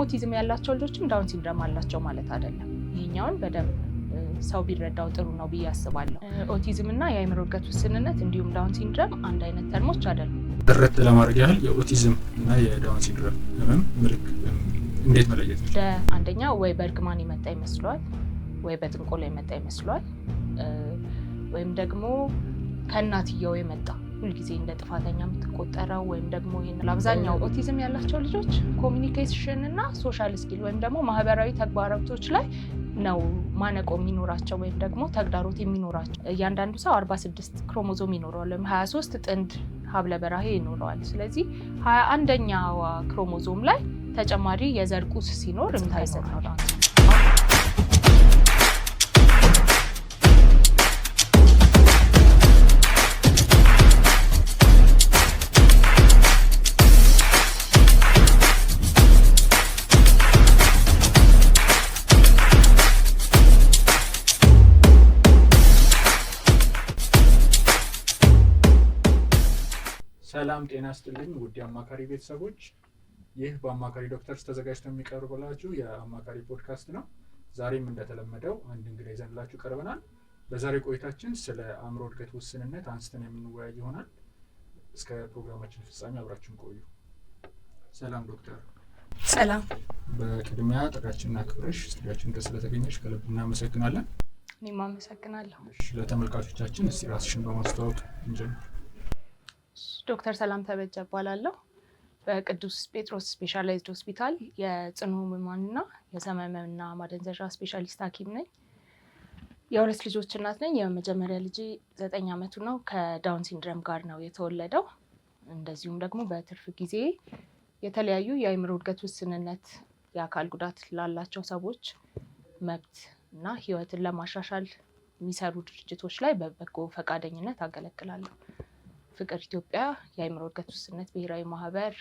ኦቲዝም ያላቸው ልጆችም ዳውን ሲንድሮም አላቸው ማለት አይደለም። ይሄኛውን በደንብ ሰው ቢረዳው ጥሩ ነው ብዬ አስባለሁ። ኦቲዝም እና የአእምሮ እድገት ውስንነት እንዲሁም ዳውን ሲንድሮም አንድ አይነት ተርሞች አይደሉም። ድረት ለማድረግ ያህል የኦቲዝም እና የዳውን ሲንድሮም ህመም ምልክት እንዴት መለየት ነው? አንደኛ ወይ በእርግማን የመጣ ይመስለዋል፣ ወይ በጥንቆላ የመጣ ይመስለዋል፣ ወይም ደግሞ ከእናትየው የመጣ ሁልጊዜ እንደ ጥፋተኛ የምትቆጠረው ወይም ደግሞ አብዛኛው ኦቲዝም ያላቸው ልጆች ኮሚኒኬሽን እና ሶሻል ስኪል ወይም ደግሞ ማህበራዊ ተግባራቶች ላይ ነው ማነቆ የሚኖራቸው ወይም ደግሞ ተግዳሮት የሚኖራቸው። እያንዳንዱ ሰው 46 ክሮሞዞም ይኖረዋል ወይም 23 ጥንድ ሀብለ በራሄ ይኖረዋል። ስለዚህ 21ኛው ክሮሞዞም ላይ ተጨማሪ የዘር ቁስ ሲኖር እንታይሰጥ ነው። ሰላም ጤና ይስጥልኝ ውድ አማካሪ ቤተሰቦች፣ ይህ በአማካሪ ዶክተርስ ተዘጋጅቶ የሚቀርብላችሁ የአማካሪ ፖድካስት ነው። ዛሬም እንደተለመደው አንድ እንግዳ ይዘንላችሁ ቀርበናል። በዛሬ ቆይታችን ስለ አእምሮ እድገት ውስንነት አንስተን የምንወያይ ይሆናል። እስከ ፕሮግራማችን ፍጻሜ አብራችሁን ቆዩ። ሰላም ዶክተር። ሰላም። በቅድሚያ ጥሪያችንን አክብረሽ ስቱዲያችን ድረስ ስለተገኘሽ ከልብ እናመሰግናለን። እኔም አመሰግናለሁ። ለተመልካቾቻችን እስቲ ራስሽን በማስተዋወቅ እንጀምር። ዶክተር ሰላም ተበጀ እባላለሁ። በቅዱስ ጴጥሮስ ስፔሻላይዝድ ሆስፒታል የጽኑ ህሙማንና የሰመመንና ማደንዘዣ ስፔሻሊስት ሐኪም ነኝ። የሁለት ልጆች እናት ነኝ። የመጀመሪያ ልጄ 9 ዓመቱ ነው። ከዳውን ሲንድሮም ጋር ነው የተወለደው። እንደዚሁም ደግሞ በትርፍ ጊዜ የተለያዩ የአእምሮ እድገት ውስንነት የአካል ጉዳት ላላቸው ሰዎች መብት እና ህይወትን ለማሻሻል የሚሰሩ ድርጅቶች ላይ በበጎ ፈቃደኝነት አገለግላለሁ። ፍቅር ኢትዮጵያ፣ የአእምሮ እድገት ውስንነት ብሔራዊ ማህበር፣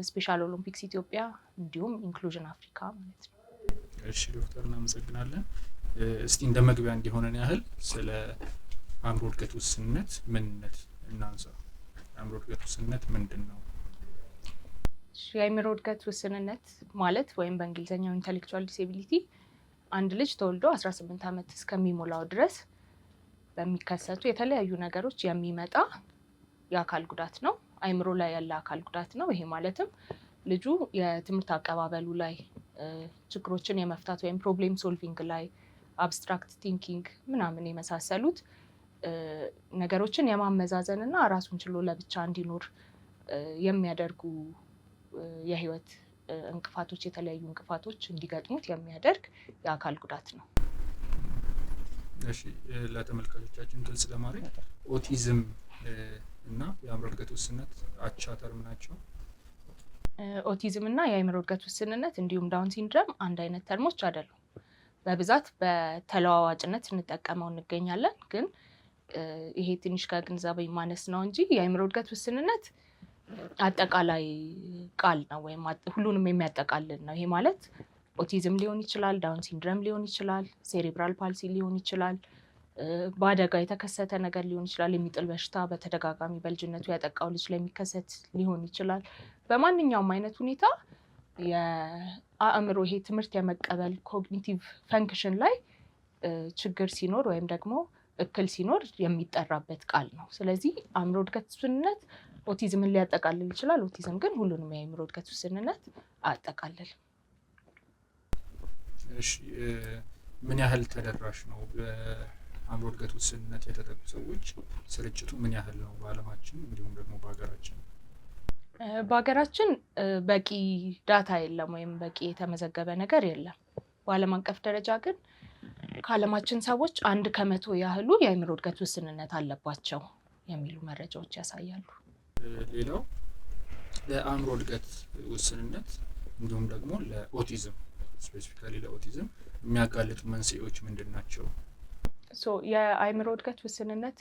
ስፔሻል ኦሎምፒክስ ኢትዮጵያ እንዲሁም ኢንክሉዥን አፍሪካ ማለት ነው። እሺ ዶክተር እናመሰግናለን። እስቲ እንደ መግቢያ እንዲሆነን ያህል ስለ አእምሮ እድገት ውስንነት ምንነት እናንሳ። አእምሮ እድገት ውስንነት ምንድን ነው? የአእምሮ እድገት ውስንነት ማለት ወይም በእንግሊዝኛው ኢንተሌክቹዋል ዲስኤቢሊቲ አንድ ልጅ ተወልዶ 18 ዓመት እስከሚሞላው ድረስ በሚከሰቱ የተለያዩ ነገሮች የሚመጣ የአካል ጉዳት ነው። አእምሮ ላይ ያለ አካል ጉዳት ነው። ይሄ ማለትም ልጁ የትምህርት አቀባበሉ ላይ ችግሮችን የመፍታት ወይም ፕሮብሌም ሶልቪንግ ላይ አብስትራክት ቲንኪንግ ምናምን የመሳሰሉት ነገሮችን የማመዛዘን እና ራሱን ችሎ ለብቻ እንዲኖር የሚያደርጉ የህይወት እንቅፋቶች የተለያዩ እንቅፋቶች እንዲገጥሙት የሚያደርግ የአካል ጉዳት ነው። እሺ ለተመልካቾቻችን ግልጽ ለማድረግ ኦቲዝም እና የአእምሮ እድገት ውስንነት አቻ ተርም ናቸው። ኦቲዝም እና የአእምሮ እድገት ውስንነት እንዲሁም ዳውን ሲንድሮም አንድ አይነት ተርሞች አይደሉም። በብዛት በተለዋዋጭነት እንጠቀመው እንገኛለን። ግን ይሄ ትንሽ ከግንዛቤ ማነስ ነው እንጂ የአእምሮ እድገት ውስንነት አጠቃላይ ቃል ነው ወይም ሁሉንም የሚያጠቃልል ነው። ይሄ ማለት ኦቲዝም ሊሆን ይችላል፣ ዳውን ሲንድሮም ሊሆን ይችላል፣ ሴሬብራል ፓልሲ ሊሆን ይችላል፣ በአደጋ የተከሰተ ነገር ሊሆን ይችላል፣ የሚጥል በሽታ በተደጋጋሚ በልጅነቱ ያጠቃው ልጅ ላይ የሚከሰት ሊሆን ይችላል። በማንኛውም አይነት ሁኔታ የአእምሮ ይሄ ትምህርት የመቀበል ኮግኒቲቭ ፈንክሽን ላይ ችግር ሲኖር ወይም ደግሞ እክል ሲኖር የሚጠራበት ቃል ነው። ስለዚህ አእምሮ እድገት ውስንነት ኦቲዝምን ሊያጠቃልል ይችላል። ኦቲዝም ግን ሁሉንም የአእምሮ እድገት ውስንነት አያጠቃልልም። እሺ ምን ያህል ተደራሽ ነው? አእምሮ እድገት ውስንነት የተጠቁ ሰዎች ስርጭቱ ምን ያህል ነው በዓለማችን እንዲሁም ደግሞ በሀገራችን? በሀገራችን በቂ ዳታ የለም ወይም በቂ የተመዘገበ ነገር የለም። በዓለም አቀፍ ደረጃ ግን ከዓለማችን ሰዎች 1% ያህሉ የአእምሮ እድገት ውስንነት አለባቸው የሚሉ መረጃዎች ያሳያሉ። ሌላው ለአእምሮ እድገት ውስንነት እንዲሁም ደግሞ ለኦቲዝም ስፔሲፊካሊ ለኦቲዝም የሚያጋልጡ መንስኤዎች ምንድን ናቸው? የአእምሮ እድገት ውስንነት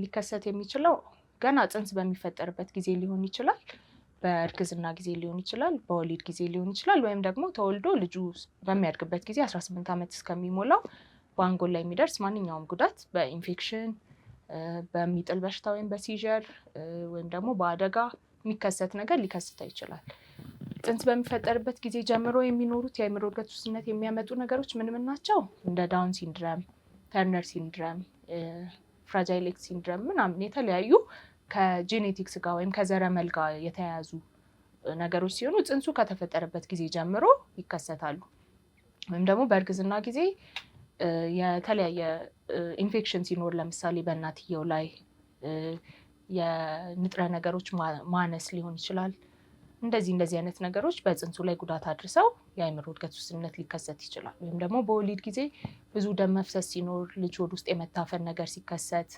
ሊከሰት የሚችለው ገና ጽንስ በሚፈጠርበት ጊዜ ሊሆን ይችላል፣ በእርግዝና ጊዜ ሊሆን ይችላል፣ በወሊድ ጊዜ ሊሆን ይችላል፣ ወይም ደግሞ ተወልዶ ልጁ በሚያድግበት ጊዜ 18 ዓመት እስከሚሞላው በአንጎል ላይ የሚደርስ ማንኛውም ጉዳት በኢንፌክሽን፣ በሚጥል በሽታ ወይም በሲዥር ወይም ደግሞ በአደጋ የሚከሰት ነገር ሊከሰት ይችላል። ጽንስ በሚፈጠርበት ጊዜ ጀምሮ የሚኖሩት የአእምሮ እድገት ውስንነት የሚያመጡ ነገሮች ምን ናቸው? እንደ ዳውን ሲንድረም፣ ተርነር ሲንድረም፣ ፍራጃይል ኤክስ ሲንድረም ምናምን የተለያዩ ከጄኔቲክስ ጋር ወይም ከዘረመል ጋር የተያያዙ ነገሮች ሲሆኑ ጽንሱ ከተፈጠረበት ጊዜ ጀምሮ ይከሰታሉ። ወይም ደግሞ በእርግዝና ጊዜ የተለያየ ኢንፌክሽን ሲኖር ለምሳሌ በእናትየው ላይ የንጥረ ነገሮች ማነስ ሊሆን ይችላል። እንደዚህ አይነት ነገሮች በጽንሱ ላይ ጉዳት አድርሰው የአእምሮ እድገት ውስንነት ሊከሰት ይችላል። ወይም ደግሞ በወሊድ ጊዜ ብዙ ደም መፍሰስ ሲኖር፣ ልጅ ሆድ ውስጥ የመታፈን ነገር ሲከሰት፣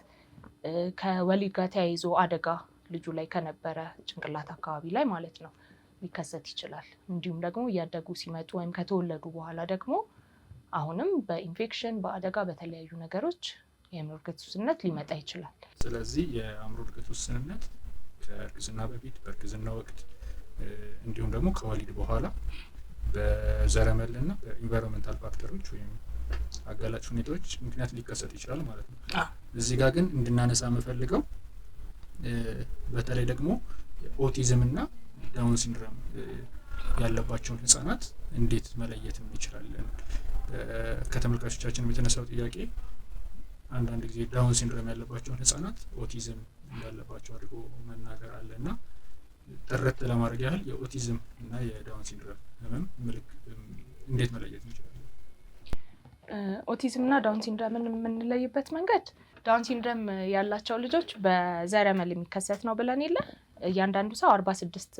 ከወሊድ ጋር ተያይዞ አደጋ ልጁ ላይ ከነበረ ጭንቅላት አካባቢ ላይ ማለት ነው ሊከሰት ይችላል። እንዲሁም ደግሞ እያደጉ ሲመጡ ወይም ከተወለዱ በኋላ ደግሞ አሁንም በኢንፌክሽን በአደጋ በተለያዩ ነገሮች የአእምሮ እድገት ውስንነት ሊመጣ ይችላል። ስለዚህ የአእምሮ እድገት ውስንነት ከእርግዝና በፊት፣ በእርግዝና ወቅት እንዲሁም ደግሞ ከወሊድ በኋላ በዘረመልና በኢንቫይሮንመንታል ፋክተሮች ወይም አጋላጭ ሁኔታዎች ምክንያት ሊከሰት ይችላል ማለት ነው። እዚህ ጋር ግን እንድናነሳ የምፈልገው በተለይ ደግሞ ኦቲዝም እና ዳውን ሲንድሮም ያለባቸውን ህጻናት እንዴት መለየት እንችላለን? ከተመልካቾቻችን የተነሳው ጥያቄ አንዳንድ ጊዜ ዳውን ሲንድሮም ያለባቸውን ህጻናት ኦቲዝም እንዳለባቸው አድርጎ መናገር አለ እና ጥርት ለማድረግ ያህል የኦቲዝም እና የዳውን ሲንድሮም ህመም ምልክት እንዴት መለየት እንችላለን? ኦቲዝም እና ዳውን ሲንድሮምን የምንለይበት መንገድ ዳውን ሲንድሮም ያላቸው ልጆች በዘረመል የሚከሰት ነው ብለን የለ እያንዳንዱ ሰው 46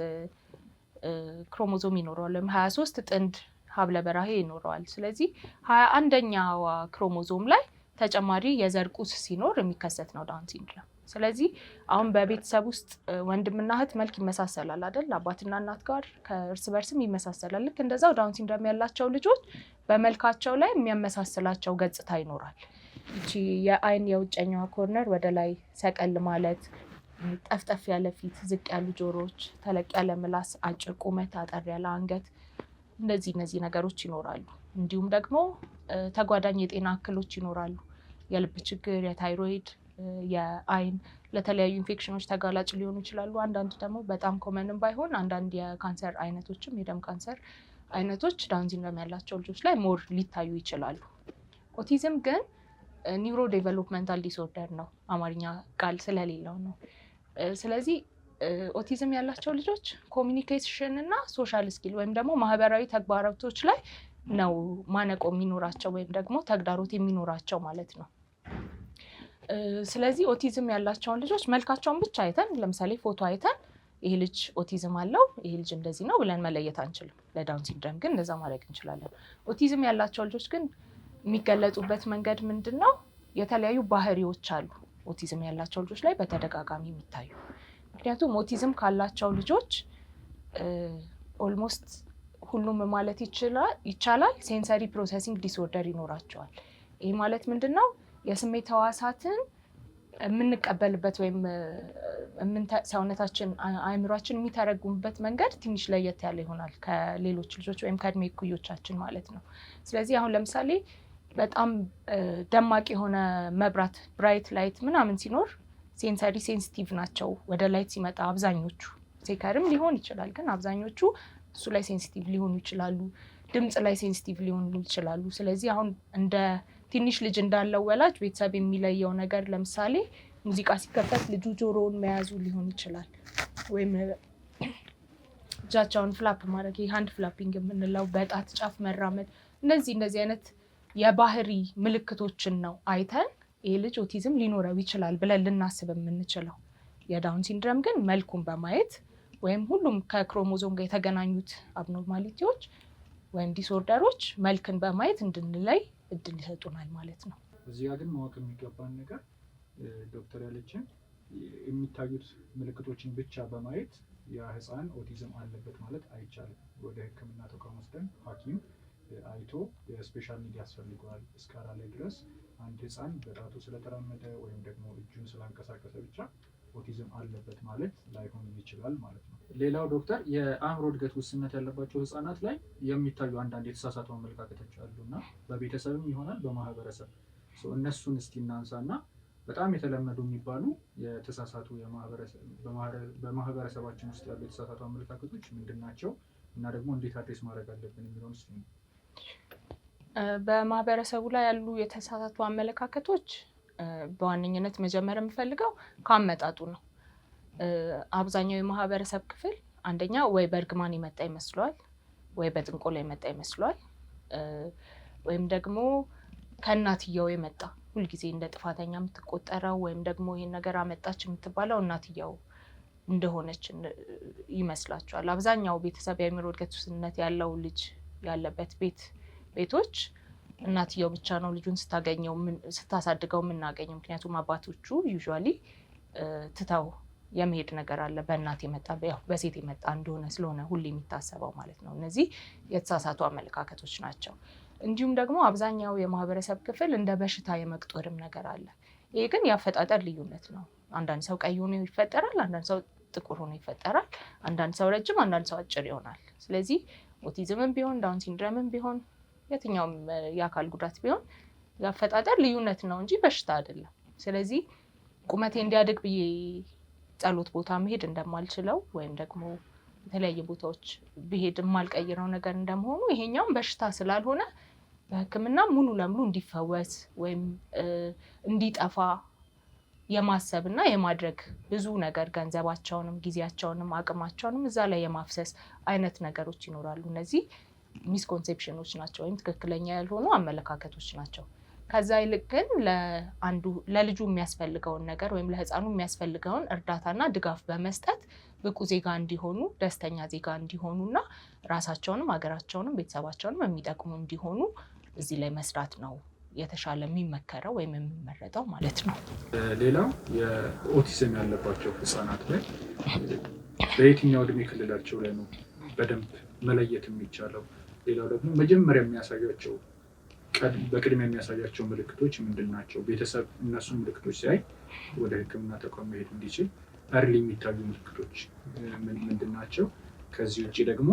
ክሮሞዞም ይኖረዋል ወይም 23 ጥንድ ሀብለ በራሄ ይኖረዋል። ስለዚህ 21ኛው ክሮሞዞም ላይ ተጨማሪ የዘር ቁስ ሲኖር የሚከሰት ነው ዳውን ሲንድሮም። ስለዚህ አሁን በቤተሰብ ውስጥ ወንድምና እህት መልክ ይመሳሰላል አይደል? አባትና እናት ጋር ከእርስ በርስም ይመሳሰላል። ልክ እንደዛው ዳውን ሲንድሮም ያላቸው ልጆች በመልካቸው ላይ የሚያመሳስላቸው ገጽታ ይኖራል። እቺ የአይን የውጨኛዋ ኮርነር ወደ ላይ ሰቀል ማለት፣ ጠፍጠፍ ያለ ፊት፣ ዝቅ ያሉ ጆሮዎች፣ ተለቅ ያለ ምላስ፣ አጭር ቁመት፣ አጠር ያለ አንገት፣ እነዚህ ነገሮች ይኖራሉ። እንዲሁም ደግሞ ተጓዳኝ የጤና እክሎች ይኖራሉ። የልብ ችግር፣ የታይሮይድ፣ የአይን ለተለያዩ ኢንፌክሽኖች ተጋላጭ ሊሆኑ ይችላሉ። አንዳንድ ደግሞ በጣም ኮመንም ባይሆን አንዳንድ የካንሰር አይነቶችም የደም ካንሰር አይነቶች ዳውን ሲንድሮም ያላቸው ልጆች ላይ ሞር ሊታዩ ይችላሉ። ኦቲዝም ግን ኒውሮ ዴቨሎፕመንታል ዲስኦርደር ነው፣ አማርኛ ቃል ስለሌለው ነው። ስለዚህ ኦቲዝም ያላቸው ልጆች ኮሚኒኬሽን እና ሶሻል ስኪል ወይም ደግሞ ማህበራዊ ተግባራቶች ላይ ነው ማነቆ የሚኖራቸው ወይም ደግሞ ተግዳሮት የሚኖራቸው ማለት ነው። ስለዚህ ኦቲዝም ያላቸውን ልጆች መልካቸውን ብቻ አይተን ለምሳሌ ፎቶ አይተን ይሄ ልጅ ኦቲዝም አለው ይሄ ልጅ እንደዚህ ነው ብለን መለየት አንችልም። ለዳውን ሲንድሮም ግን እንደዛ ማድረግ እንችላለን። ኦቲዝም ያላቸው ልጆች ግን የሚገለጹበት መንገድ ምንድን ነው? የተለያዩ ባህሪዎች አሉ ኦቲዝም ያላቸው ልጆች ላይ በተደጋጋሚ የሚታዩ። ምክንያቱም ኦቲዝም ካላቸው ልጆች ኦልሞስት ሁሉም ማለት ይቻላል ሴንሰሪ ፕሮሰሲንግ ዲስኦርደር ይኖራቸዋል። ይህ ማለት ምንድን ነው? የስሜት ህዋሳትን የምንቀበልበት ወይም ሰውነታችን አእምሯችን የሚተረጉምበት መንገድ ትንሽ ለየት ያለ ይሆናል ከሌሎች ልጆች ወይም ከእድሜ እኩዮቻችን ማለት ነው። ስለዚህ አሁን ለምሳሌ በጣም ደማቅ የሆነ መብራት ብራይት ላይት ምናምን ሲኖር ሴንሰሪ ሴንሲቲቭ ናቸው ወደ ላይት ሲመጣ። አብዛኞቹ ሴከርም ሊሆን ይችላል ግን አብዛኞቹ እሱ ላይ ሴንሲቲቭ ሊሆኑ ይችላሉ። ድምፅ ላይ ሴንሲቲቭ ሊሆኑ ይችላሉ። ስለዚህ አሁን እንደ ትንሽ ልጅ እንዳለው ወላጅ ቤተሰብ የሚለየው ነገር ለምሳሌ ሙዚቃ ሲከፈት ልጁ ጆሮውን መያዙ ሊሆን ይችላል፣ ወይም እጃቸውን ፍላፕ ማድረግ ሃንድ ፍላፒንግ የምንለው በጣት ጫፍ መራመድ፣ እነዚህ አይነት የባህሪ ምልክቶችን ነው አይተን ይሄ ልጅ ኦቲዝም ሊኖረው ይችላል ብለን ልናስብ የምንችለው። የዳውን ሲንድሮም ግን መልኩን በማየት ወይም ሁሉም ከክሮሞዞም ጋር የተገናኙት አብኖርማሊቲዎች ወይም ዲስኦርደሮች መልክን በማየት እንድንለይ እድል ይሰጡናል ማለት ነው። እዚህ ጋር ግን ማወቅ የሚገባን ነገር ዶክተር ያለችን የሚታዩት ምልክቶችን ብቻ በማየት ያ ህፃን ኦቲዝም አለበት ማለት አይቻልም። ወደ ሕክምና ተቋም ወስደን ሐኪም አይቶ የስፔሻል ኒድ ያስፈልገዋል እስካላ ላይ ድረስ አንድ ህፃን በጣቱ ስለተራመደ ወይም ደግሞ እጁን ስላንቀሳቀሰ ብቻ ኦቲዝም አለበት ማለት ላይሆን ይችላል ማለት ነው። ሌላው ዶክተር የአእምሮ እድገት ውስንነት ያለባቸው ህፃናት ላይ የሚታዩ አንዳንድ የተሳሳቱ አመለካከቶች አሉና በቤተሰብም ይሆናል በማህበረሰብ እነሱን እስቲ እናንሳና በጣም የተለመዱ የሚባሉ የተሳሳቱ በማህበረሰባችን ውስጥ ያሉ የተሳሳቱ አመለካከቶች ምንድን ናቸው? እና ደግሞ እንዴት አድሬስ ማድረግ አለብን የሚለውን እስኪ በማህበረሰቡ ላይ ያሉ የተሳሳቱ አመለካከቶች በዋነኝነት መጀመር የምፈልገው ከአመጣጡ ነው። አብዛኛው የማህበረሰብ ክፍል አንደኛ ወይ በእርግማን የመጣ ይመስለዋል፣ ወይ በጥንቆላ የመጣ ይመስለዋል፣ ወይም ደግሞ ከእናትየው የመጣ ሁልጊዜ እንደ ጥፋተኛ የምትቆጠረው ወይም ደግሞ ይህን ነገር አመጣች የምትባለው እናትየው እንደሆነች ይመስላቸዋል። አብዛኛው ቤተሰብ የአእምሮ እድገት ውስንነት ያለው ልጅ ያለበት ቤቶች እናትየው ብቻ ነው ልጁን ስታሳድገው የምናገኘው። ምክንያቱም አባቶቹ ዩዥዋሊ ትተው የመሄድ ነገር አለ። በእናት የመጣ በሴት የመጣ እንደሆነ ስለሆነ ሁሌ የሚታሰበው ማለት ነው። እነዚህ የተሳሳቱ አመለካከቶች ናቸው። እንዲሁም ደግሞ አብዛኛው የማህበረሰብ ክፍል እንደ በሽታ የመቁጠርም ነገር አለ። ይሄ ግን የአፈጣጠር ልዩነት ነው። አንዳንድ ሰው ቀይ ሆኖ ይፈጠራል፣ አንዳንድ ሰው ጥቁር ሆኖ ይፈጠራል፣ አንዳንድ ሰው ረጅም፣ አንዳንድ ሰው አጭር ይሆናል። ስለዚህ ኦቲዝምም ቢሆን ዳውን ሲንድረምም ቢሆን የትኛውም የአካል ጉዳት ቢሆን የአፈጣጠር ልዩነት ነው እንጂ በሽታ አይደለም። ስለዚህ ቁመቴ እንዲያድግ ብዬ ጸሎት ቦታ መሄድ እንደማልችለው ወይም ደግሞ የተለያየ ቦታዎች ብሄድ የማልቀይረው ነገር እንደመሆኑ ይሄኛውም በሽታ ስላልሆነ በሕክምና ሙሉ ለሙሉ እንዲፈወስ ወይም እንዲጠፋ የማሰብና የማድረግ ብዙ ነገር ገንዘባቸውንም ጊዜያቸውንም አቅማቸውንም እዛ ላይ የማፍሰስ አይነት ነገሮች ይኖራሉ። እነዚህ ሚስኮንሴፕሽኖች ናቸው ወይም ትክክለኛ ያልሆኑ አመለካከቶች ናቸው። ከዛ ይልቅ ግን ለልጁ የሚያስፈልገውን ነገር ወይም ለህፃኑ የሚያስፈልገውን እርዳታና ድጋፍ በመስጠት ብቁ ዜጋ እንዲሆኑ፣ ደስተኛ ዜጋ እንዲሆኑና ራሳቸውንም ሀገራቸውንም ቤተሰባቸውንም የሚጠቅሙ እንዲሆኑ እዚህ ላይ መስራት ነው የተሻለ የሚመከረው ወይም የሚመረጠው ማለት ነው። ሌላው የኦቲዝም ያለባቸው ህፃናት ላይ በየትኛው እድሜ ክልላቸው ላይ ነው በደንብ መለየት የሚቻለው? ሌላው ደግሞ መጀመሪያ በቅድሚያ የሚያሳያቸው ምልክቶች ምንድን ናቸው? ቤተሰብ እነሱ ምልክቶች ሲያይ ወደ ሕክምና ተቋም መሄድ እንዲችል እርሊ የሚታዩ ምልክቶች ምንድን ናቸው? ከዚህ ውጭ ደግሞ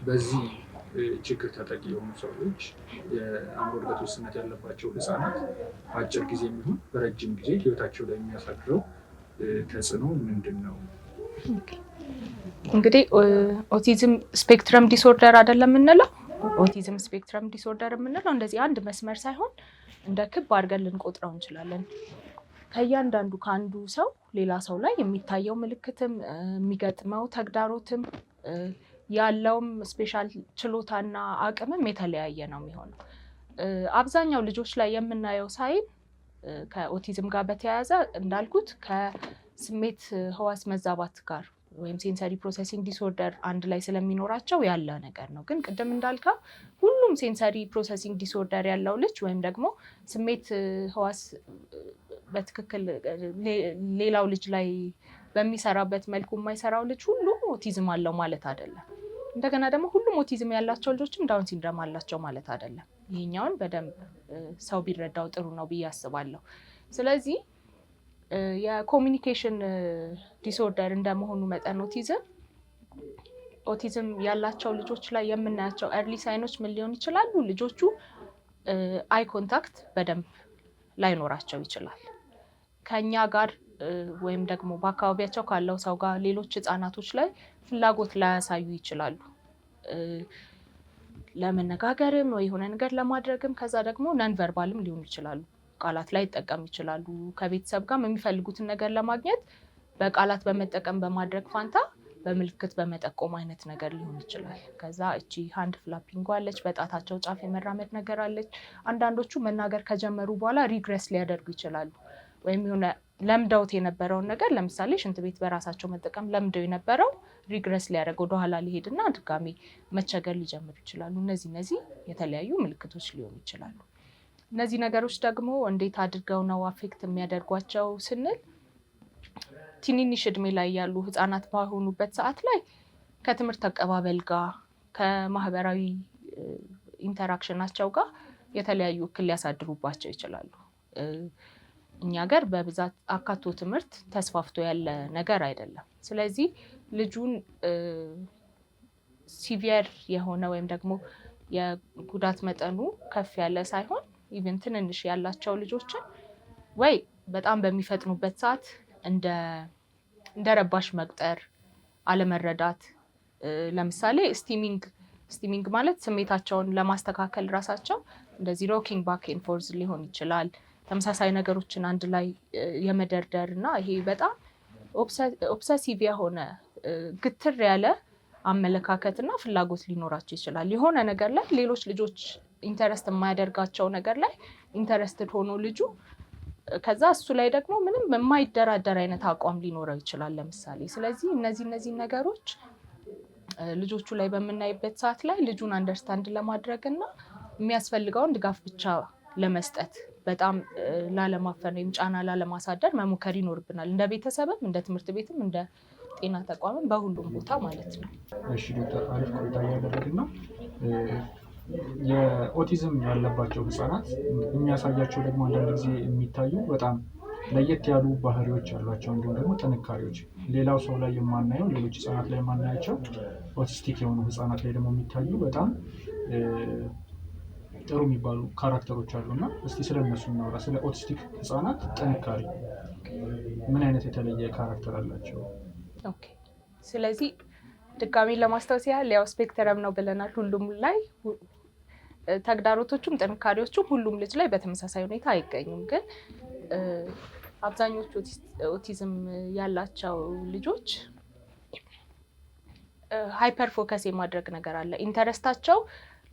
በዚህ ችግር ተጠቂ የሆኑ ሰዎች የአእምሮ እድገት ውስንነት ያለባቸው ህፃናት በአጭር ጊዜ የሚሆን በረጅም ጊዜ ህይወታቸው ላይ የሚያሳድረው ተጽዕኖ ምንድን ነው? እንግዲህ ኦቲዝም ስፔክትረም ዲስኦርደር አይደለም የምንለው። ኦቲዝም ስፔክትረም ዲስኦርደር የምንለው እንደዚህ አንድ መስመር ሳይሆን እንደ ክብ አድርገን ልንቆጥረው እንችላለን። ከእያንዳንዱ ከአንዱ ሰው ሌላ ሰው ላይ የሚታየው ምልክትም የሚገጥመው ተግዳሮትም ያለውም ስፔሻል ችሎታና አቅምም የተለያየ ነው የሚሆነው። አብዛኛው ልጆች ላይ የምናየው ሳይን ከኦቲዝም ጋር በተያያዘ እንዳልኩት ከስሜት ህዋስ መዛባት ጋር ወይም ሴንሰሪ ፕሮሰሲንግ ዲስኦርደር አንድ ላይ ስለሚኖራቸው ያለ ነገር ነው። ግን ቅድም እንዳልከው ሁሉም ሴንሰሪ ፕሮሰሲንግ ዲስኦርደር ያለው ልጅ ወይም ደግሞ ስሜት ህዋስ በትክክል ሌላው ልጅ ላይ በሚሰራበት መልኩ የማይሰራው ልጅ ሁሉ ኦቲዝም አለው ማለት አይደለም። እንደገና ደግሞ ሁሉም ኦቲዝም ያላቸው ልጆችም ዳውን ሲንድረም አላቸው ማለት አይደለም። ይሄኛውን በደንብ ሰው ቢረዳው ጥሩ ነው ብዬ አስባለሁ። ስለዚህ የኮሚኒኬሽን ዲስኦርደር እንደመሆኑ መጠን ኦቲዝም ያላቸው ልጆች ላይ የምናያቸው ኤርሊ ሳይኖች ምን ሊሆን ይችላሉ? ልጆቹ አይ ኮንታክት በደንብ ላይኖራቸው ይችላል። ከኛ ጋር ወይም ደግሞ በአካባቢያቸው ካለው ሰው ጋር ሌሎች ህፃናቶች ላይ ፍላጎት ላያሳዩ ይችላሉ፣ ለመነጋገርም ወይ የሆነ ነገር ለማድረግም። ከዛ ደግሞ ነን ቨርባልም ሊሆኑ ይችላሉ፣ ቃላት ላይ ይጠቀሙ ይችላሉ። ከቤተሰብ ጋር የሚፈልጉትን ነገር ለማግኘት በቃላት በመጠቀም በማድረግ ፋንታ በምልክት በመጠቆም አይነት ነገር ሊሆን ይችላል። ከዛ እቺ ሃንድ ፍላፒንግ አለች፣ በጣታቸው ጫፍ የመራመድ ነገር አለች። አንዳንዶቹ መናገር ከጀመሩ በኋላ ሪግሬስ ሊያደርጉ ይችላሉ። ወይም የሆነ ለምደውት የነበረውን ነገር ለምሳሌ ሽንት ቤት በራሳቸው መጠቀም ለምደው የነበረው ሪግሬስ ሊያደርግ ወደኋላ ሊሄድና ድጋሜ መቸገር ሊጀምሩ ይችላሉ። እነዚህ የተለያዩ ምልክቶች ሊሆኑ ይችላሉ። እነዚህ ነገሮች ደግሞ እንዴት አድርገው ነው አፌክት የሚያደርጓቸው ስንል ትንንሽ እድሜ ላይ ያሉ ህፃናት ባሆኑበት ሰዓት ላይ ከትምህርት አቀባበል ጋር ከማህበራዊ ኢንተራክሽናቸው ጋር የተለያዩ እክል ሊያሳድሩባቸው ይችላሉ። እኛ ሀገር በብዛት አካቶ ትምህርት ተስፋፍቶ ያለ ነገር አይደለም። ስለዚህ ልጁን ሲቪየር የሆነ ወይም ደግሞ የጉዳት መጠኑ ከፍ ያለ ሳይሆን ኢቨን ትንንሽ ያላቸው ልጆችን ወይ በጣም በሚፈጥኑበት ሰዓት እንደ ረባሽ መቁጠር፣ አለመረዳት፣ ለምሳሌ ስቲሚንግ ማለት ስሜታቸውን ለማስተካከል ራሳቸው እንደዚህ ሮኪንግ ባክ ኤንድ ፎርዝ ሊሆን ይችላል። ተመሳሳይ ነገሮችን አንድ ላይ የመደርደር እና ይሄ በጣም ኦብሰሲቭ የሆነ ግትር ያለ አመለካከትና ፍላጎት ሊኖራቸው ይችላል። የሆነ ነገር ላይ ሌሎች ልጆች ኢንተረስት የማያደርጋቸው ነገር ላይ ኢንተረስትድ ሆኖ ልጁ ከዛ እሱ ላይ ደግሞ ምንም የማይደራደር አይነት አቋም ሊኖረው ይችላል ለምሳሌ። ስለዚህ እነዚህ ነገሮች ልጆቹ ላይ በምናይበት ሰዓት ላይ ልጁን አንደርስታንድ ለማድረግ እና የሚያስፈልገውን ድጋፍ ብቻ ለመስጠት በጣም ላለማፈን ወይም ጫና ላለማሳደር መሞከር ይኖርብናል። እንደ ቤተሰብም እንደ ትምህርት ቤትም እንደ ጤና ተቋምም በሁሉም ቦታ ማለት ነው። እሺ ዶክተር፣ አሪፍ ቆይታ እያደረግን ነው። የኦቲዝም ያለባቸው ህጻናት የሚያሳያቸው ደግሞ አንዳንድ ጊዜ የሚታዩ በጣም ለየት ያሉ ባህሪዎች ያሏቸው እንዲሁም ደግሞ ጥንካሬዎች ሌላው ሰው ላይ የማናየው ሌሎች ህጻናት ላይ የማናያቸው ኦቲስቲክ የሆኑ ህጻናት ላይ ደግሞ የሚታዩ በጣም ጥሩ የሚባሉ ካራክተሮች አሉ እና እስቲ ስለነሱ እናውራ። ስለ ኦቲስቲክ ህጻናት ጥንካሬ ምን አይነት የተለየ ካራክተር አላቸው? ኦኬ፣ ስለዚህ ድጋሚ ለማስታወስ ያህል ያው ስፔክትረም ነው ብለናል። ሁሉም ላይ ተግዳሮቶቹም ጥንካሬዎቹም ሁሉም ልጅ ላይ በተመሳሳይ ሁኔታ አይገኙም። ግን አብዛኞቹ ኦቲዝም ያላቸው ልጆች ሃይፐር ፎከስ የማድረግ ነገር አለ። ኢንተረስታቸው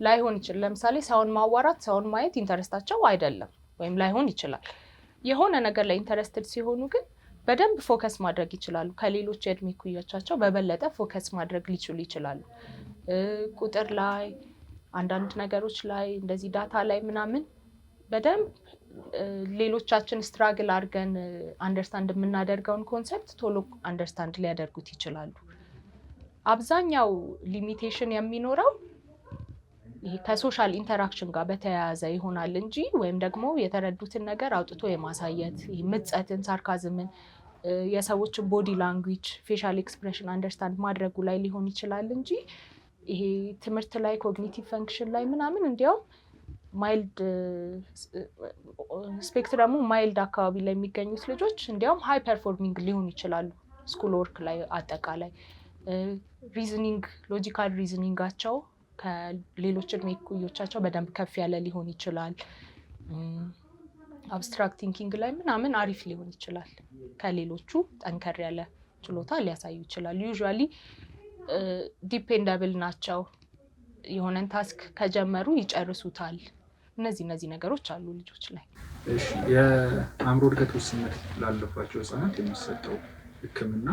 ላይሆን ይችላል። ለምሳሌ ሰውን ማዋራት፣ ሰውን ማየት ኢንተረስታቸው አይደለም ወይም ላይሆን ይችላል። የሆነ ነገር ላይ ኢንተረስትድ ሲሆኑ ግን በደንብ ፎከስ ማድረግ ይችላሉ። ከሌሎች የእድሜ እኩዮቻቸው በበለጠ ፎከስ ማድረግ ሊችሉ ይችላሉ። ቁጥር ላይ፣ አንዳንድ ነገሮች ላይ፣ እንደዚህ ዳታ ላይ ምናምን በደንብ ሌሎቻችን ስትራግል አድርገን አንደርስታንድ የምናደርገውን ኮንሰፕት ቶሎ አንደርስታንድ ሊያደርጉት ይችላሉ። አብዛኛው ሊሚቴሽን የሚኖረው ይሄ ከሶሻል ኢንተራክሽን ጋር በተያያዘ ይሆናል እንጂ ወይም ደግሞ የተረዱትን ነገር አውጥቶ የማሳየት ምጸትን፣ ሳርካዝምን፣ የሰዎችን ቦዲ ላንጉጅ፣ ፌሻል ኤክስፕሬሽን አንደርስታንድ ማድረጉ ላይ ሊሆን ይችላል እንጂ ይሄ ትምህርት ላይ ኮግኒቲቭ ፈንክሽን ላይ ምናምን እንዲያውም ማይልድ ስፔክትረሙ ማይልድ አካባቢ ላይ የሚገኙት ልጆች እንዲያውም ሃይ ፐርፎርሚንግ ሊሆኑ ይችላሉ። ስኩል ወርክ ላይ አጠቃላይ ሪዝኒንግ፣ ሎጂካል ሪዝኒንጋቸው ከሌሎች እድሜ እኩዮቻቸው በደንብ ከፍ ያለ ሊሆን ይችላል። አብስትራክት ቲንኪንግ ላይ ምናምን አሪፍ ሊሆን ይችላል። ከሌሎቹ ጠንከር ያለ ችሎታ ሊያሳዩ ይችላሉ። ዩዥዋሊ ዲፔንደብል ናቸው። የሆነን ታስክ ከጀመሩ ይጨርሱታል። እነዚህ ነገሮች አሉ ልጆች ላይ። እሺ፣ የአእምሮ እድገት ውስንነት ላለባቸው ህጻናት የሚሰጠው ሕክምና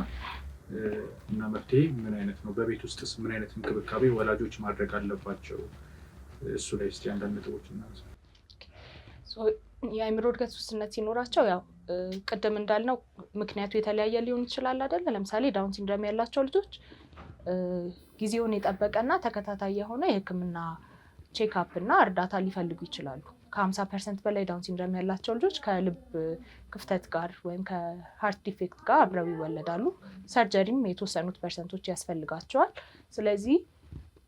እና መፍትሄ ምን አይነት ነው? በቤት ውስጥስ ምን አይነት እንክብካቤ ወላጆች ማድረግ አለባቸው? እሱ ላይ እስኪ አንዳንድ ነጥቦች እናንሳ። የአእምሮ እድገት ውስንነት ሲኖራቸው ያው ቅድም እንዳልነው ምክንያቱ የተለያየ ሊሆን ይችላል አይደለ? ለምሳሌ ዳውን ሲንድሮም ያላቸው ልጆች ጊዜውን የጠበቀና ተከታታይ የሆነ የህክምና ቼክአፕ እና እርዳታ ሊፈልጉ ይችላሉ። ከ50% በላይ ዳውን ሲንድሮም ያላቸው ልጆች ከልብ ክፍተት ጋር ወይም ከሃርት ዲፌክት ጋር አብረው ይወለዳሉ። ሰርጀሪም የተወሰኑት ፐርሰንቶች ያስፈልጋቸዋል። ስለዚህ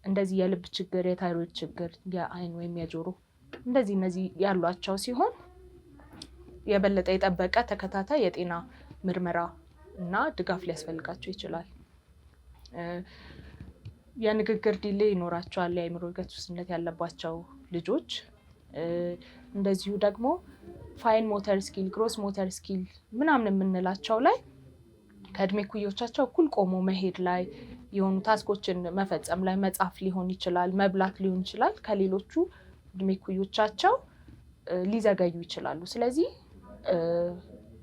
እንደዚህ የልብ ችግር፣ የታይሮይድ ችግር፣ የአይን ወይም የጆሮ እነዚህ ያሏቸው ሲሆን የበለጠ የጠበቀ ተከታታይ የጤና ምርመራ እና ድጋፍ ሊያስፈልጋቸው ይችላል። የንግግር ዲሌ ይኖራቸዋል የአእምሮ እድገት ውስንነት ያለባቸው ልጆች። እንደዚሁ ደግሞ ፋይን ሞተር ስኪል፣ ግሮስ ሞተር ስኪል ምናምን የምንላቸው ላይ ከእድሜ እኩዮቻቸው እኩል ቆሞ መሄድ ላይ፣ የሆኑ ታስኮችን መፈጸም ላይ፣ መጻፍ ሊሆን ይችላል፣ መብላት ሊሆን ይችላል፣ ከሌሎቹ እድሜ እኩዮቻቸው ሊዘገዩ ይችላሉ። ስለዚህ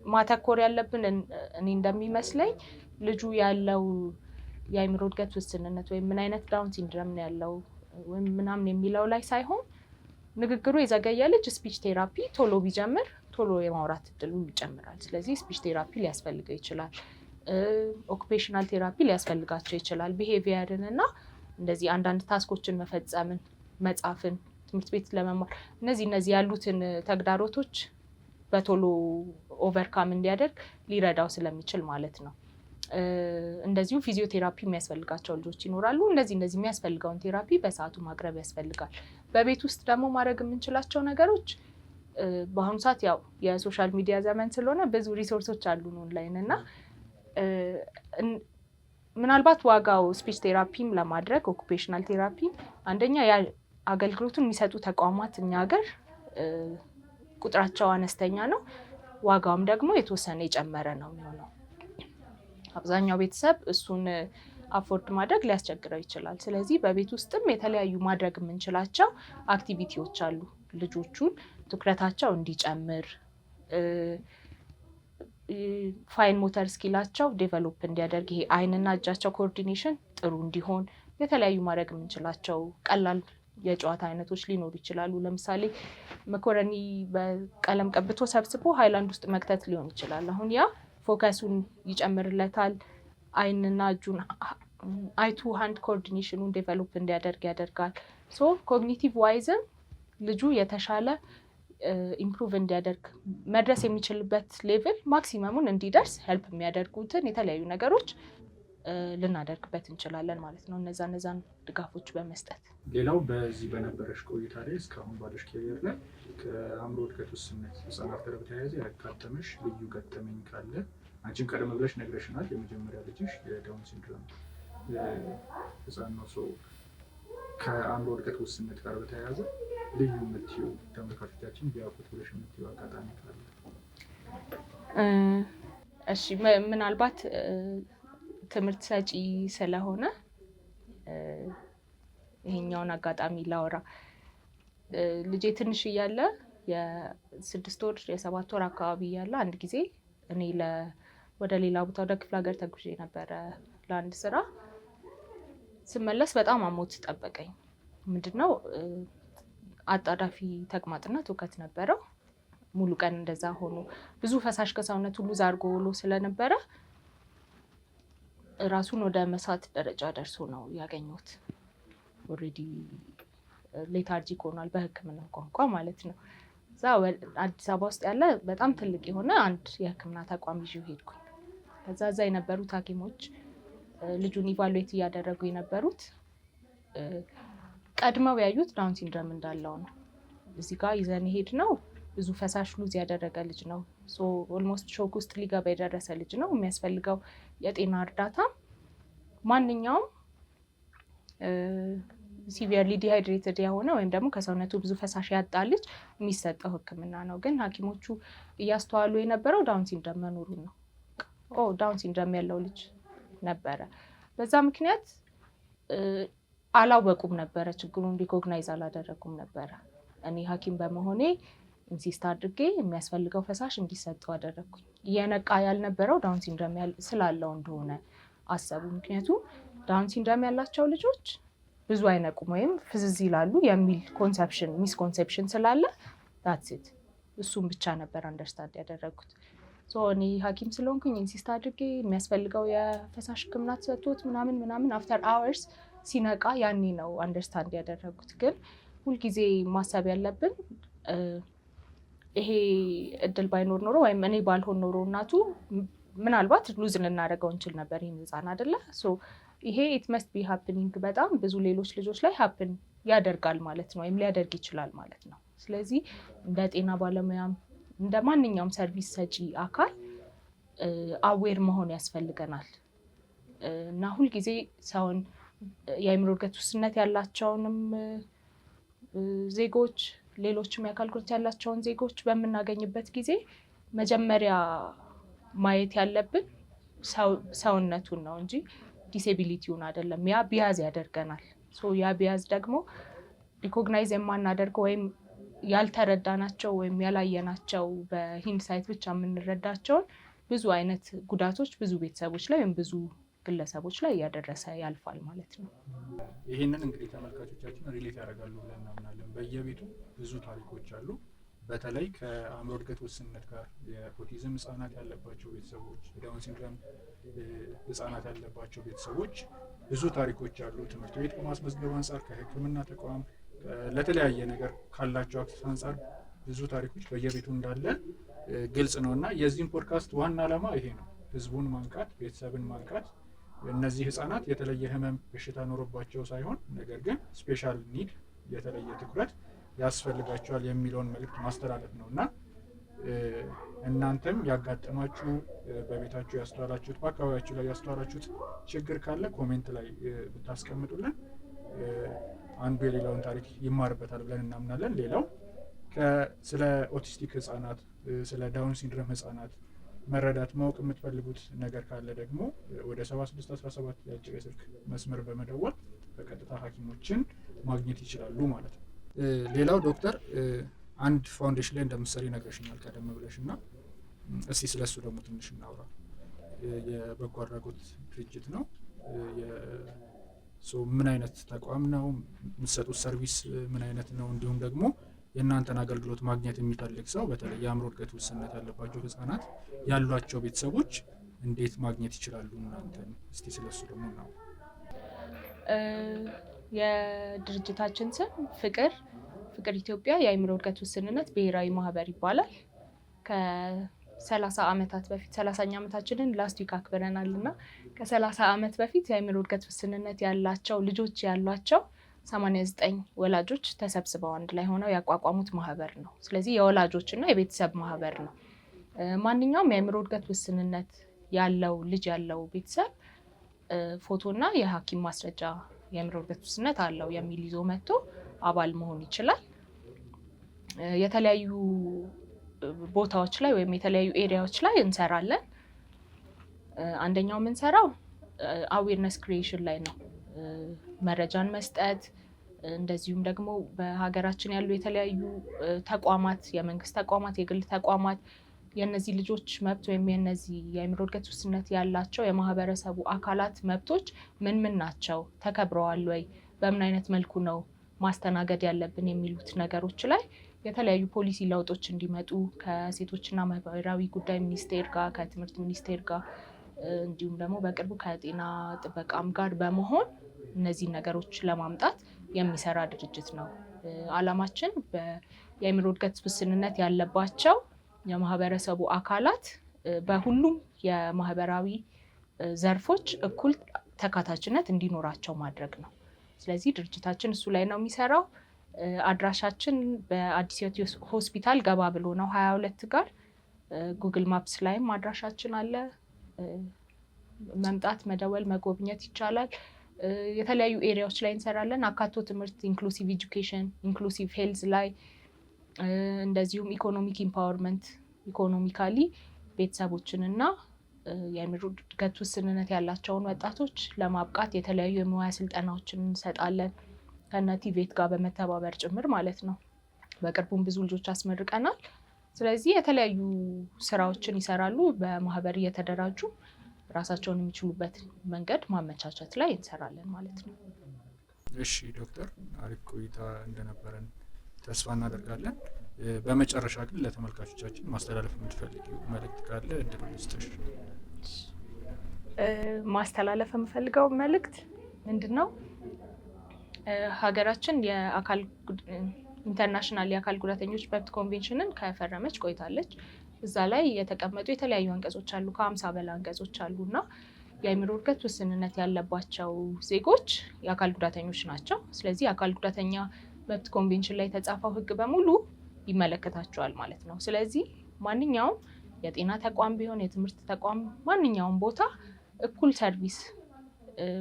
ማተኮር ያለብን እኔ እንደሚመስለኝ ልጁ ያለው የአእምሮ እድገት ውስንነት ወይም ምን አይነት ዳውን ሲንድረም ነው ያለው ወይም ምናምን የሚለው ላይ ሳይሆን ንግግሩ የዘገየ ልጅ ስፒች ቴራፒ ቶሎ ቢጀምር ቶሎ የማውራት እድሉ ይጨምራል። ስለዚህ ስፒች ቴራፒ ሊያስፈልገው ይችላል። ኦኩፔሽናል ቴራፒ ሊያስፈልጋቸው ይችላል። ቢሄቪየርን እና እንደዚህ አንዳንድ ታስኮችን መፈጸምን፣ መጻፍን፣ ትምህርት ቤት ለመማር እነዚህ ያሉትን ተግዳሮቶች በቶሎ ኦቨርካም እንዲያደርግ ሊረዳው ስለሚችል ማለት ነው። እንደዚሁ ፊዚዮቴራፒ የሚያስፈልጋቸው ልጆች ይኖራሉ። እንደዚህ የሚያስፈልገውን ቴራፒ በሰዓቱ ማቅረብ ያስፈልጋል። በቤት ውስጥ ደግሞ ማድረግ የምንችላቸው ነገሮች በአሁኑ ሰዓት ያው የሶሻል ሚዲያ ዘመን ስለሆነ ብዙ ሪሶርሶች አሉን ኦንላይን እና ምናልባት ዋጋው ስፒች ቴራፒም ለማድረግ ኦኩፔሽናል ቴራፒ አንደኛ አገልግሎቱን የሚሰጡ ተቋማት እኛ ሀገር ቁጥራቸው አነስተኛ ነው። ዋጋውም ደግሞ የተወሰነ የጨመረ ነው የሚሆነው። አብዛኛው ቤተሰብ እሱን አፎርድ ማድረግ ሊያስቸግረው ይችላል። ስለዚህ በቤት ውስጥም የተለያዩ ማድረግ የምንችላቸው አክቲቪቲዎች አሉ። ልጆቹን ትኩረታቸው እንዲጨምር፣ ፋይን ሞተር ስኪላቸው ዴቨሎፕ እንዲያደርግ፣ ይሄ አይንና እጃቸው ኮኦርዲኔሽን ጥሩ እንዲሆን የተለያዩ ማድረግ የምንችላቸው ቀላል የጨዋታ አይነቶች ሊኖሩ ይችላሉ። ለምሳሌ መኮረኒ በቀለም ቀብቶ ሰብስቦ ሃይላንድ ውስጥ መክተት ሊሆን ይችላል። አሁን ያ ፎከሱን ይጨምርለታል። አይንና እጁን አይቱ ሃንድ ኮኦርዲኔሽኑን ዴቨሎፕ እንዲያደርግ ያደርጋል። ሶ ኮግኒቲቭ ዋይዝም ልጁ የተሻለ ኢምፕሩቭ እንዲያደርግ መድረስ የሚችልበት ሌቭል ማክሲመሙን እንዲደርስ ሄልፕ የሚያደርጉትን የተለያዩ ነገሮች ልናደርግበት እንችላለን ማለት ነው። እነዛን ድጋፎች በመስጠት ሌላው በዚህ በነበረሽ ቆይታ ላይ እስካሁን ባለሽ ኬሪየር ላይ ከአእምሮ እድገት ውስንነት ህጻናት ጋር በተያያዘ ያጋጠመሽ ልዩ ገጠመኝ ካለ አንቺም ቀደም ብለሽ ነግረሽናል። የመጀመሪያ ልጅሽ የዳውን ሲንድሮም ህጻን ነው። ሰው ከአእምሮ እድገት ውስንነት ጋር በተያያዘ ልዩ የምትይው ተመልካቾቻችን ቢያውቁት ብለሽ የምትይው አጋጣሚ ካለ? እሺ፣ ምናልባት ትምህርት ሰጪ ስለሆነ ይሄኛውን አጋጣሚ ላወራ። ልጄ ትንሽ እያለ የ6 ወር የ7 ወር አካባቢ እያለ አንድ ጊዜ እኔ ወደ ሌላ ቦታ ወደ ክፍለ ሀገር ተጉዤ ነበረ ለአንድ ስራ። ስመለስ በጣም አሞት ጠበቀኝ። ምንድነው አጣዳፊ ተቅማጥና ትውከት ነበረው። ሙሉ ቀን እንደዛ ሆኖ ብዙ ፈሳሽ ከሰውነት ሁሉ ዛርጎ ውሎ ስለነበረ ራሱን ወደ መሳት ደረጃ ደርሶ ነው ያገኘሁት። ኦልሬዲ ሌታርጂክ ሆኗል በሕክምና ቋንቋ ማለት ነው። እዛ አዲስ አበባ ውስጥ ያለ በጣም ትልቅ የሆነ አንድ የሕክምና ተቋም ይዤው ሄድኩኝ። ከዛ የነበሩት ሐኪሞች ልጁን ኢቫሉዌት እያደረጉ የነበሩት ቀድመው ያዩት ዳውን ሲንድሮም እንዳለው ነው። እዚህ ጋር ይዘን ሄድ ነው ብዙ ፈሳሽ ሉዝ ያደረገ ልጅ ነው። ኦልሞስት ሾክ ውስጥ ሊገባ የደረሰ ልጅ ነው። የሚያስፈልገው የጤና እርዳታ ማንኛውም ሲቪየርሊ ዲሃይድሬትድ የሆነ ወይም ደግሞ ከሰውነቱ ብዙ ፈሳሽ ያጣ ልጅ የሚሰጠው ህክምና ነው። ግን ሐኪሞቹ እያስተዋሉ የነበረው ዳውን ሲንድሮም መኖሩን ነው። ዳውን ሲንድሮም ያለው ልጅ ነበረ። በዛ ምክንያት አላወቁም ነበረ፣ ችግሩን ሪኮግናይዝ አላደረጉም ነበረ። እኔ ሐኪም በመሆኔ ኢንሲስት አድርጌ የሚያስፈልገው ፈሳሽ እንዲሰጠው አደረግኩኝ። እየነቃ ያልነበረው ዳውን ሲንድሮም ስላለው እንደሆነ አሰቡ። ምክንያቱም ዳውን ሲንድሮም ያላቸው ልጆች ብዙ አይነቁም ወይም ፍዝዝ ይላሉ የሚል ሚስኮንሰፕሽን ስላለ ዳትስ እሱም ብቻ ነበር አንደርስታንድ ያደረጉት። እኔ ሐኪም ስለሆንኩኝ ኢንሲስት አድርጌ የሚያስፈልገው የፈሳሽ ህክምና ተሰጥቶት ምናምን አፍተር አወርስ ሲነቃ ያኔ ነው አንደርስታንድ ያደረጉት። ግን ሁልጊዜ ማሰብ ያለብን ይሄ እድል ባይኖር ኖሮ ወይም እኔ ባልሆን ኖሮ እናቱ ምናልባት ሉዝ ልናደርገው እንችል ነበር ይህን ህፃን አይደለ? ይሄ ኢት መስት ቢ ሃፕኒንግ በጣም ብዙ ሌሎች ልጆች ላይ ሃፕን ያደርጋል ማለት ነው፣ ወይም ሊያደርግ ይችላል ማለት ነው። ስለዚህ እንደ ጤና ባለሙያም እንደ ማንኛውም ሰርቪስ ሰጪ አካል አዌር መሆን ያስፈልገናል እና ሁልጊዜ ሰውን የአእምሮ እድገት ውስንነት ያላቸውንም ዜጎች ሌሎችም የአካል ጉዳት ያላቸውን ዜጎች በምናገኝበት ጊዜ መጀመሪያ ማየት ያለብን ሰውነቱን ነው እንጂ ዲሴቢሊቲውን አይደለም። ያ ቢያዝ ያደርገናል። ያ ቢያዝ ደግሞ ሪኮግናይዝ የማናደርገው ወይም ያልተረዳናቸው ወይም ያላየናቸው በሂንድሳይት ብቻ የምንረዳቸውን ብዙ አይነት ጉዳቶች ብዙ ቤተሰቦች ላይ ወይም ብዙ ግለሰቦች ላይ እያደረሰ ያልፋል ማለት ነው። ይህንን እንግዲህ ተመልካቾቻችን ሪሌት ያደርጋሉ ብለን እናምናለን። በየቤቱ ብዙ ታሪኮች አሉ። በተለይ ከአእምሮ እድገት ውስንነት ጋር የኦቲዝም ህጻናት ያለባቸው ቤተሰቦች፣ ዳውን ሲንድሮም ህጻናት ያለባቸው ቤተሰቦች ብዙ ታሪኮች አሉ። ትምህርት ቤት ከማስመዝገብ አንጻር፣ ከህክምና ተቋም ለተለያየ ነገር ካላቸው አክሰስ አንጻር ብዙ ታሪኮች በየቤቱ እንዳለ ግልጽ ነው እና የዚህም ፖድካስት ዋና ዓላማ ይሄ ነው። ህዝቡን ማንቃት፣ ቤተሰብን ማንቃት። እነዚህ ህጻናት የተለየ ህመም በሽታ ኖሮባቸው ሳይሆን ነገር ግን ስፔሻል ኒድ የተለየ ትኩረት ያስፈልጋቸዋል የሚለውን መልዕክት ማስተላለፍ ነው እና እናንተም ያጋጠማችሁ በቤታችሁ ያስተዋላችሁት በአካባቢያችሁ ላይ ያስተዋላችሁት ችግር ካለ ኮሜንት ላይ ብታስቀምጡልን አንዱ የሌላውን ታሪክ ይማርበታል ብለን እናምናለን። ሌላው ስለ ኦቲስቲክ ህጻናት፣ ስለ ዳውን ሲንድሮም ህጻናት መረዳት ማወቅ የምትፈልጉት ነገር ካለ ደግሞ ወደ 7617 የአጭር የስልክ መስመር በመደወል በቀጥታ ሐኪሞችን ማግኘት ይችላሉ ማለት ነው። ሌላው ዶክተር አንድ ፋውንዴሽን ላይ እንደምትሰሪ ነግረሽኛል ቀደም ብለሽ እና እስቲ ስለሱ ደግሞ ትንሽ እናውራ። የበጎ አድራጎት ድርጅት ነው። ምን አይነት ተቋም ነው? የምትሰጡት ሰርቪስ ምን አይነት ነው? እንዲሁም ደግሞ የእናንተን አገልግሎት ማግኘት የሚፈልግ ሰው በተለይ የአእምሮ እድገት ውስንነት ያለባቸው ህጻናት ያሏቸው ቤተሰቦች እንዴት ማግኘት ይችላሉ እናንተን? እስቲ ስለሱ ደግሞ ነው። የድርጅታችን ስም ፍቅር ኢትዮጵያ የአእምሮ እድገት ውስንነት ብሔራዊ ማህበር ይባላል። ከ30 ዓመታት በፊት 30ኛ ዓመታችንን ላስት ዊክ አክብረናል እና ከ30 ዓመት በፊት የአእምሮ እድገት ውስንነት ያላቸው ልጆች ያሏቸው 89 ወላጆች ተሰብስበው አንድ ላይ ሆነው ያቋቋሙት ማህበር ነው። ስለዚህ የወላጆችና የቤተሰብ ማህበር ነው። ማንኛውም የአእምሮ እድገት ውስንነት ያለው ልጅ ያለው ቤተሰብ ፎቶና የሐኪም ማስረጃ የአእምሮ እድገት ውስንነት አለው የሚል ይዞ መጥቶ አባል መሆን ይችላል። የተለያዩ ቦታዎች ላይ ወይም የተለያዩ ኤሪያዎች ላይ እንሰራለን። አንደኛው የምንሰራው አዌርነስ ክሪኤሽን ላይ ነው። መረጃን መስጠት፣ እንደዚሁም ደግሞ በሀገራችን ያሉ የተለያዩ ተቋማት፣ የመንግስት ተቋማት፣ የግል ተቋማት የእነዚህ ልጆች መብት ወይም የእነዚህ የአእምሮ እድገት ውስንነት ያላቸው የማህበረሰቡ አካላት መብቶች ምን ምን ናቸው፣ ተከብረዋል ወይ፣ በምን አይነት መልኩ ነው ማስተናገድ ያለብን የሚሉት ነገሮች ላይ የተለያዩ ፖሊሲ ለውጦች እንዲመጡ ከሴቶችና ማህበራዊ ጉዳይ ሚኒስቴር ጋር፣ ከትምህርት ሚኒስቴር ጋር እንዲሁም ደግሞ በቅርቡ ከጤና ጥበቃም ጋር በመሆን እነዚህ ነገሮች ለማምጣት የሚሰራ ድርጅት ነው። ዓላማችን የአእምሮ እድገት ውስንነት ያለባቸው የማህበረሰቡ አካላት በሁሉም የማህበራዊ ዘርፎች እኩል ተካታችነት እንዲኖራቸው ማድረግ ነው። ስለዚህ ድርጅታችን እሱ ላይ ነው የሚሰራው። አድራሻችን በአዲስ ሕይወት ሆስፒታል ገባ ብሎ ነው 22 ጋር። ጉግል ማፕስ ላይም አድራሻችን አለ። መምጣት፣ መደወል፣ መጎብኘት ይቻላል። የተለያዩ ኤሪያዎች ላይ እንሰራለን። አካቶ ትምህርት፣ ኢንክሉሲቭ ኤጁኬሽን፣ ኢንክሉሲቭ ሄልዝ ላይ እንደዚሁም ኢኮኖሚክ ኢምፓወርመንት፣ ኢኮኖሚካሊ ቤተሰቦችንና የአእምሮ እድገት ውስንነት ያላቸውን ወጣቶች ለማብቃት የተለያዩ የሙያ ስልጠናዎችን እንሰጣለን ከነቲቬት ጋር በመተባበር ጭምር ማለት ነው። በቅርቡም ብዙ ልጆች አስመርቀናል። ስለዚህ የተለያዩ ስራዎችን ይሰራሉ። በማህበር እየተደራጁ ራሳቸውን የሚችሉበት መንገድ ማመቻቸት ላይ እንሰራለን ማለት ነው። እሺ ዶክተር፣ አሪፍ ቆይታ እንደነበረን ተስፋ እናደርጋለን። በመጨረሻ ግን ለተመልካቾቻችን ማስተላለፍ የምትፈልጊው መልእክት ካለ እድሉን ልስጥሽ። ማስተላለፍ የምፈልገው መልእክት ምንድን ነው? ሀገራችን ኢንተርናሽናል የአካል ጉዳተኞች መብት ኮንቬንሽንን ከፈረመች ቆይታለች። እዛ ላይ የተቀመጡ የተለያዩ አንቀጾች አሉ፣ ከ50 በላይ አንቀጾች አሉ እና የአእምሮ እድገት ውስንነት ያለባቸው ዜጎች የአካል ጉዳተኞች ናቸው። ስለዚህ የአካል ጉዳተኛ መብት ኮንቬንሽን ላይ የተጻፈው ሕግ በሙሉ ይመለከታቸዋል ማለት ነው። ስለዚህ ማንኛውም የጤና ተቋም ቢሆን የትምህርት ተቋም፣ ማንኛውም ቦታ እኩል ሰርቪስ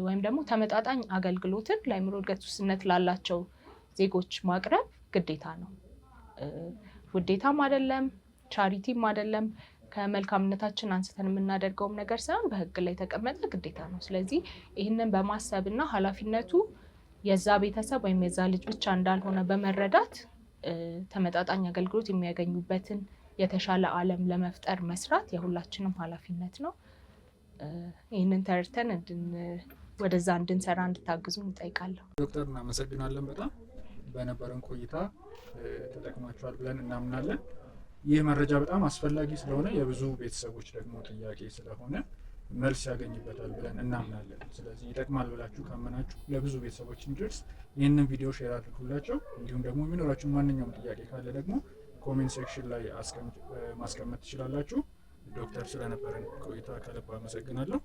ወይም ደግሞ ተመጣጣኝ አገልግሎትን ለአእምሮ እድገት ውስንነት ላላቸው ዜጎች ማቅረብ ግዴታ ነው። ውዴታም አይደለም፣ ቻሪቲም አይደለም። ከመልካምነታችን አንስተን የምናደርገውም ነገር ሳይሆን በህግ ላይ የተቀመጠ ግዴታ ነው። ስለዚህ ይህንን በማሰብና ኃላፊነቱ የዛ ቤተሰብ ወይም የዛ ልጅ ብቻ እንዳልሆነ በመረዳት ተመጣጣኝ አገልግሎት የሚያገኙበትን የተሻለ ዓለም ለመፍጠር መስራት የሁላችንም ኃላፊነት ነው። ይህንን ተረድተን ወደዛ እንድንሰራ እንድታግዙ እንጠይቃለሁ። ዶክተር እናመሰግናለን። በጣም በነበረን ቆይታ ተጠቅማችኋል ብለን እናምናለን። ይህ መረጃ በጣም አስፈላጊ ስለሆነ የብዙ ቤተሰቦች ደግሞ ጥያቄ ስለሆነ መልስ ያገኝበታል ብለን እናምናለን። ስለዚህ ይጠቅማል ብላችሁ ካመናችሁ ለብዙ ቤተሰቦች እንዲደርስ ይህንን ቪዲዮ ሼር አድርጉላቸው። እንዲሁም ደግሞ የሚኖራችሁ ማንኛውም ጥያቄ ካለ ደግሞ ኮሜንት ሴክሽን ላይ ማስቀመጥ ትችላላችሁ። ዶክተር ስለነበረን ቆይታ ከልብ አመሰግናለሁ።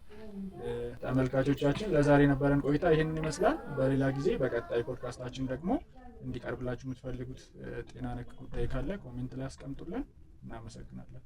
ተመልካቾቻችን ለዛሬ ነበረን ቆይታ ይህንን ይመስላል። በሌላ ጊዜ በቀጣይ ፖድካስታችን ደግሞ እንዲቀርብላችሁ የምትፈልጉት ጤና ነክ ጉዳይ ካለ ኮሜንት ላይ አስቀምጡልን። እናመሰግናለን።